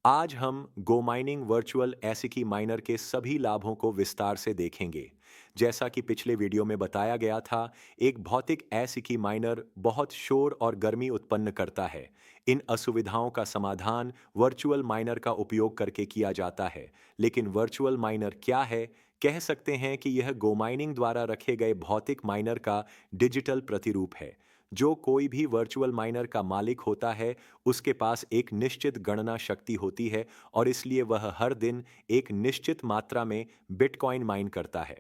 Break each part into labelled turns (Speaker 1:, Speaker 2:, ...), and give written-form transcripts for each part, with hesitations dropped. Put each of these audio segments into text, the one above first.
Speaker 1: आज हम गो mining virtual एसिकी minor के सभी लाभों को विस्तार से देखेंगे। जैसा कि पिछले वीडियो में बताया गया था, एक भौतिक एसिकी माइनर बहुत शोर और गर्मी उत्पन्न करता है। इन असुविधाओं का समाधान वर्चुअल माइनर का उपयोग करके किया जाता है। लेकिन वर्चुअल माइनर क्या है? कह सकते हैं कि यह गो माइनिंग द्वारा रखे गए भौतिक माइनर का डिजिटल प्रतिरूप है। जो कोई भी वर्चुअल माइनर का मालिक होता है, उसके पास एक निश्चित गणना शक्ति होती है और इसलिए वह हर दिन एक निश्चित मात्रा में बिटकॉइन माइन करता है।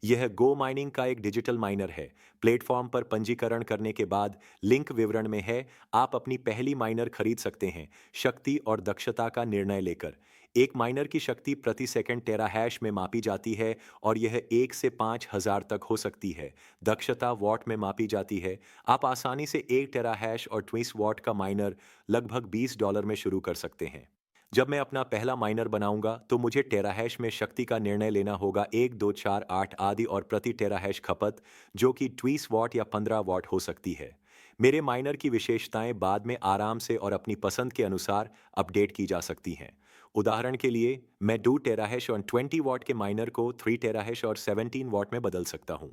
Speaker 1: यह गो माइनिंग का एक डिजिटल माइनर है। प्लेटफॉर्म पर पंजीकरण करने के बाद लिंक विवरण में है, आप अपनी पहली माइनर खरीद सकते हैं शक्ति और दक्षता का निर्णय लेकर। एक माइनर की शक्ति प्रति सेकंड टेराहैश में मापी जाती है और यह 1 से 5,000 तक हो सकती है। दक्षता वॉट में मापी जाती है। आप आसानी से 1 टेराहैश और 20 वॉट का माइनर लगभग $20 में शुरू कर सकते हैं। जब मैं अपना पहला माइनर बनाऊंगा तो मुझे टेराहैश में शक्ति का निर्णय लेना होगा, 1 2 4 8 आदि, और प्रति टेराहैश खपत जो कि 20 वॉट या 15 वॉट हो सकती है। मेरे माइनर की विशेषताएं बाद में आराम से और अपनी पसंद के अनुसार अपडेट की जा सकती हैं। उदाहरण के लिए मैं 2 टेराहैश और 20 वॉट के माइनर को 3 टेराहैश और 17 वॉट में बदल सकता हूं।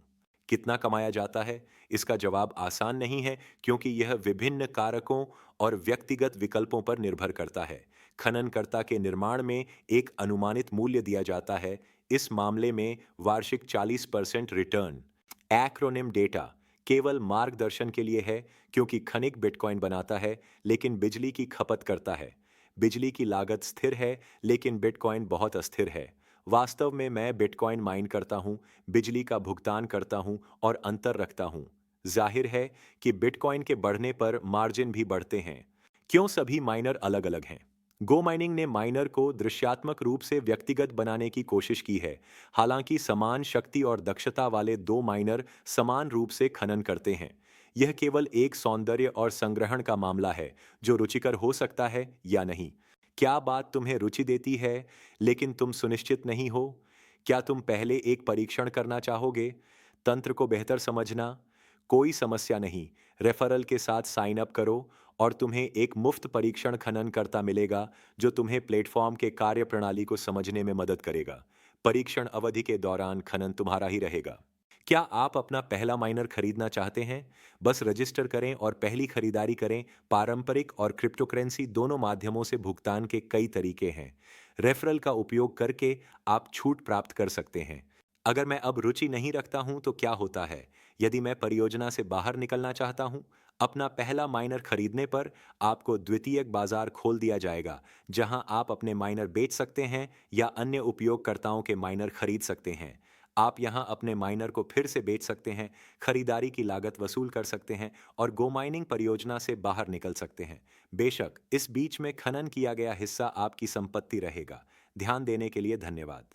Speaker 1: कितना कमाया जाता है? इसका जवाब आसान नहीं है, क्योंकि यह विभिन्न कारकों और व्यक्तिगत विकल्पों पर निर्भर करता है। खननकर्ता के निर्माण में एक अनुमानित मूल्य दिया जाता है। इस मामले में वार्षिक 40% रिटर्न। एक्रोनिम डेटा केवल मार्गदर्शन के लिए है, क्योंकि खनिक बिटकॉइन बनाता है लेकिन बिजली की खपत करता है। बिजली की लागत स्थिर है, लेकिन बिटकॉइन बहुत अस्थिर है। वास्तव में मैं बिटकॉइन माइन करता हूं, बिजली का भुगतान करता हूं और अंतर रखता हूं। जाहिर है कि बिटकॉइन के बढ़ने पर मार्जिन भी बढ़ते हैं। क्यों सभी माइनर अलग अलग हैं? गो माइनिंग ने माइनर को दृश्यात्मक रूप से व्यक्तिगत बनाने की कोशिश की है। हालांकि समान शक्ति और दक्षता वाले दो माइनर समान रूप से खनन करते हैं। यह केवल एक सौंदर्य और संग्रहण का मामला है, जो रुचिकर हो सकता है या नहीं। क्या बात तुम्हें रुचि देती है लेकिन तुम सुनिश्चित नहीं हो? क्या तुम पहले एक परीक्षण करना चाहोगे? तंत्र को बेहतर समझना? कोई समस्या नहीं। रेफरल के साथ साइन अप करो और तुम्हें एक मुफ्त परीक्षण खननकर्ता मिलेगा, जो तुम्हें प्लेटफॉर्म के कार्यप्रणाली को समझने में मदद करेगा। परीक्षण अवधि के दौरान खनन तुम्हारा ही रहेगा। क्या आप अपना पहला माइनर खरीदना चाहते हैं? बस रजिस्टर करें और पहली खरीदारी करें। पारंपरिक और क्रिप्टोकरेंसी दोनों माध्यमों से भुगतान के कई तरीके हैं। रेफरल का उपयोग करके आप छूट प्राप्त कर सकते हैं। अगर मैं अब रुचि नहीं रखता हूं तो क्या होता है? यदि मैं परियोजना से बाहर निकलना चाहता हूं, अपना पहला माइनर खरीदने पर आपको द्वितीयक बाजार खोल दिया जाएगा, जहां आप अपने माइनर बेच सकते हैं या अन्य उपयोगकर्ताओं के माइनर खरीद सकते हैं। आप यहां अपने माइनर को फिर से बेच सकते हैं, खरीदारी की लागत वसूल कर सकते हैं और गो माइनिंग परियोजना से बाहर निकल सकते हैं। बेशक इस बीच में खनन किया गया हिस्सा आपकी संपत्ति रहेगा। ध्यान देने के लिए धन्यवाद।